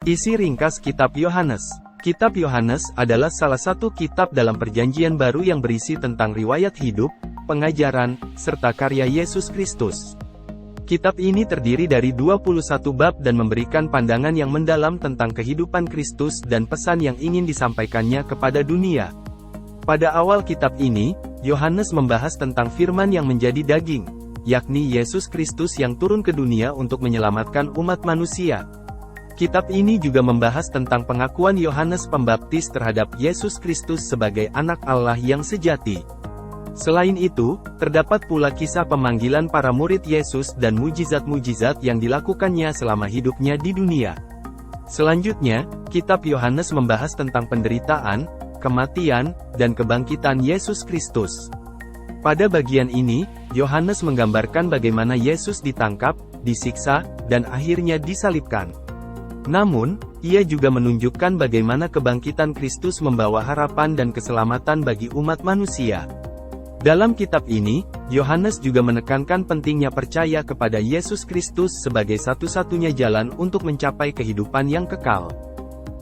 Isi ringkas Kitab Yohanes. Kitab Yohanes adalah salah satu kitab dalam Perjanjian Baru yang berisi tentang riwayat hidup, pengajaran, serta karya Yesus Kristus. Kitab ini terdiri dari 21 bab dan memberikan pandangan yang mendalam tentang kehidupan Kristus dan pesan yang ingin disampaikannya kepada dunia. Pada awal kitab ini, Yohanes membahas tentang firman yang menjadi daging, yakni Yesus Kristus yang turun ke dunia untuk menyelamatkan umat manusia. Kitab ini juga membahas tentang pengakuan Yohanes Pembaptis terhadap Yesus Kristus sebagai anak Allah yang sejati. Selain itu, terdapat pula kisah pemanggilan para murid Yesus dan mujizat-mujizat yang dilakukannya selama hidupnya di dunia. Selanjutnya, Kitab Yohanes membahas tentang penderitaan, kematian, dan kebangkitan Yesus Kristus. Pada bagian ini, Yohanes menggambarkan bagaimana Yesus ditangkap, disiksa, dan akhirnya disalibkan. Namun, ia juga menunjukkan bagaimana kebangkitan Kristus membawa harapan dan keselamatan bagi umat manusia. Dalam kitab ini, Yohanes juga menekankan pentingnya percaya kepada Yesus Kristus sebagai satu-satunya jalan untuk mencapai kehidupan yang kekal.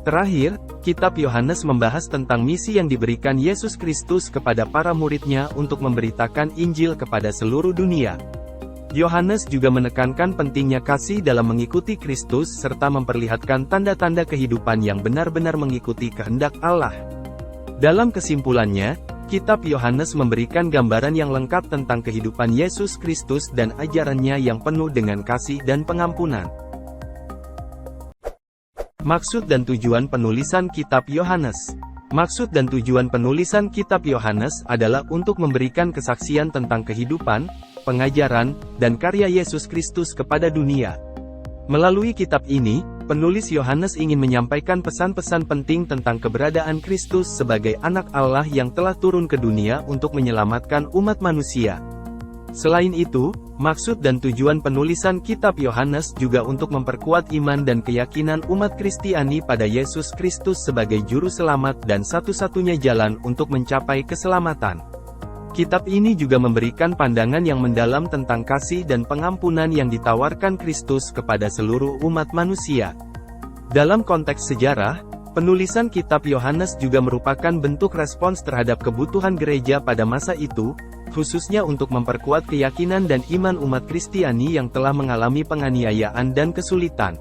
Terakhir, Kitab Yohanes membahas tentang misi yang diberikan Yesus Kristus kepada para muridnya untuk memberitakan Injil kepada seluruh dunia. Yohanes juga menekankan pentingnya kasih dalam mengikuti Kristus serta memperlihatkan tanda-tanda kehidupan yang benar-benar mengikuti kehendak Allah. Dalam kesimpulannya, Kitab Yohanes memberikan gambaran yang lengkap tentang kehidupan Yesus Kristus dan ajarannya yang penuh dengan kasih dan pengampunan. Maksud dan tujuan penulisan Kitab Yohanes. Maksud dan tujuan penulisan Kitab Yohanes adalah untuk memberikan kesaksian tentang kehidupan, pengajaran, dan karya Yesus Kristus kepada dunia. Melalui kitab ini, penulis Yohanes ingin menyampaikan pesan-pesan penting tentang keberadaan Kristus sebagai anak Allah yang telah turun ke dunia untuk menyelamatkan umat manusia. Selain itu, maksud dan tujuan penulisan Kitab Yohanes juga untuk memperkuat iman dan keyakinan umat Kristiani pada Yesus Kristus sebagai juru selamat dan satu-satunya jalan untuk mencapai keselamatan. Kitab ini juga memberikan pandangan yang mendalam tentang kasih dan pengampunan yang ditawarkan Kristus kepada seluruh umat manusia. Dalam konteks sejarah, penulisan Kitab Yohanes juga merupakan bentuk respons terhadap kebutuhan gereja pada masa itu, khususnya untuk memperkuat keyakinan dan iman umat Kristiani yang telah mengalami penganiayaan dan kesulitan.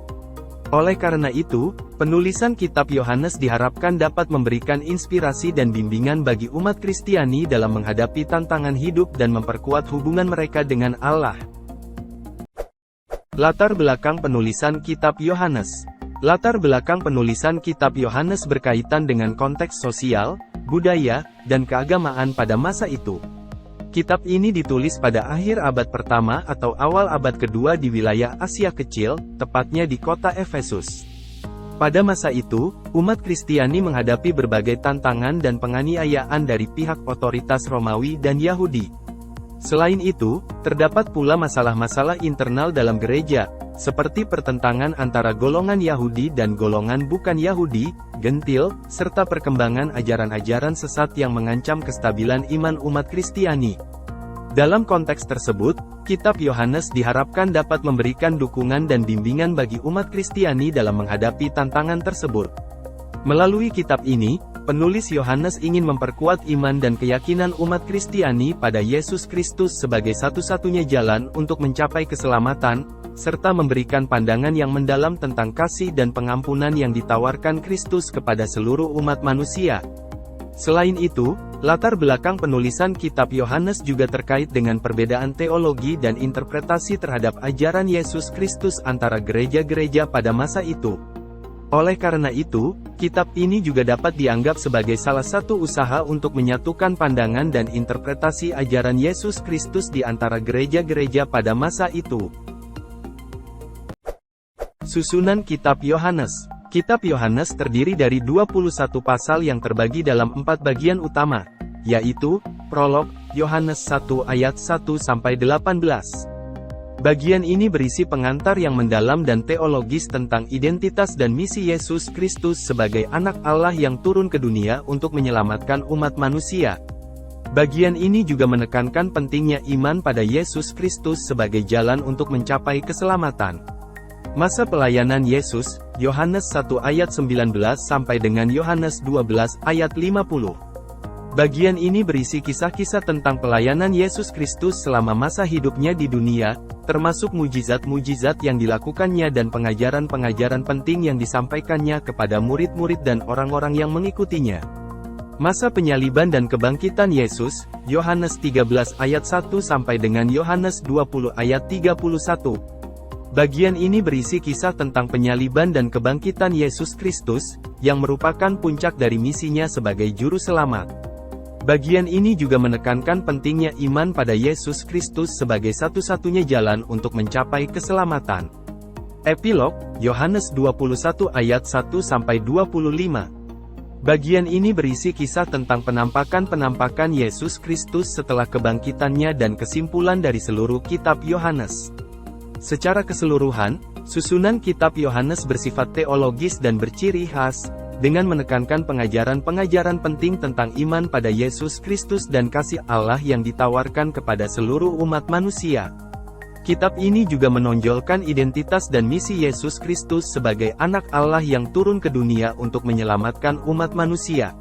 Oleh karena itu, penulisan Kitab Yohanes diharapkan dapat memberikan inspirasi dan bimbingan bagi umat Kristiani dalam menghadapi tantangan hidup dan memperkuat hubungan mereka dengan Allah. Latar belakang penulisan Kitab Yohanes. Latar belakang penulisan Kitab Yohanes berkaitan dengan konteks sosial, budaya, dan keagamaan pada masa itu. Kitab ini ditulis pada akhir abad pertama atau awal abad kedua di wilayah Asia Kecil, tepatnya di kota Efesus. Pada masa itu, umat Kristiani menghadapi berbagai tantangan dan penganiayaan dari pihak otoritas Romawi dan Yahudi. Selain itu, terdapat pula masalah-masalah internal dalam gereja, seperti pertentangan antara golongan Yahudi dan golongan bukan Yahudi, gentil, serta perkembangan ajaran-ajaran sesat yang mengancam kestabilan iman umat Kristiani. Dalam konteks tersebut, Kitab Yohanes diharapkan dapat memberikan dukungan dan bimbingan bagi umat Kristiani dalam menghadapi tantangan tersebut. Melalui kitab ini, penulis Yohanes ingin memperkuat iman dan keyakinan umat Kristiani pada Yesus Kristus sebagai satu-satunya jalan untuk mencapai keselamatan, serta memberikan pandangan yang mendalam tentang kasih dan pengampunan yang ditawarkan Kristus kepada seluruh umat manusia. Selain itu, latar belakang penulisan Kitab Yohanes juga terkait dengan perbedaan teologi dan interpretasi terhadap ajaran Yesus Kristus antara gereja-gereja pada masa itu. Oleh karena itu, kitab ini juga dapat dianggap sebagai salah satu usaha untuk menyatukan pandangan dan interpretasi ajaran Yesus Kristus di antara gereja-gereja pada masa itu. Susunan Kitab Yohanes. Kitab Yohanes terdiri dari 21 pasal yang terbagi dalam 4 bagian utama, yaitu, Prolog, Yohanes 1 ayat 1-18. Bagian ini berisi pengantar yang mendalam dan teologis tentang identitas dan misi Yesus Kristus sebagai anak Allah yang turun ke dunia untuk menyelamatkan umat manusia. Bagian ini juga menekankan pentingnya iman pada Yesus Kristus sebagai jalan untuk mencapai keselamatan. Masa pelayanan Yesus, Yohanes 1 ayat 19 sampai dengan Yohanes 12 ayat 50. Bagian ini berisi kisah-kisah tentang pelayanan Yesus Kristus selama masa hidupnya di dunia, termasuk mujizat-mujizat yang dilakukannya dan pengajaran-pengajaran penting yang disampaikannya kepada murid-murid dan orang-orang yang mengikutinya. Masa penyaliban dan kebangkitan Yesus, Yohanes 13 ayat 1 sampai dengan Yohanes 20 ayat 31. Bagian ini berisi kisah tentang penyaliban dan kebangkitan Yesus Kristus, yang merupakan puncak dari misinya sebagai juru selamat. Bagian ini juga menekankan pentingnya iman pada Yesus Kristus sebagai satu-satunya jalan untuk mencapai keselamatan. Epilog, Yohanes 21 ayat 1 sampai 25. Bagian ini berisi kisah tentang penampakan-penampakan Yesus Kristus setelah kebangkitannya dan kesimpulan dari seluruh kitab Yohanes. Secara keseluruhan, susunan kitab Yohanes bersifat teologis dan berciri khas, dengan menekankan pengajaran-pengajaran penting tentang iman pada Yesus Kristus dan kasih Allah yang ditawarkan kepada seluruh umat manusia. Kitab ini juga menonjolkan identitas dan misi Yesus Kristus sebagai anak Allah yang turun ke dunia untuk menyelamatkan umat manusia.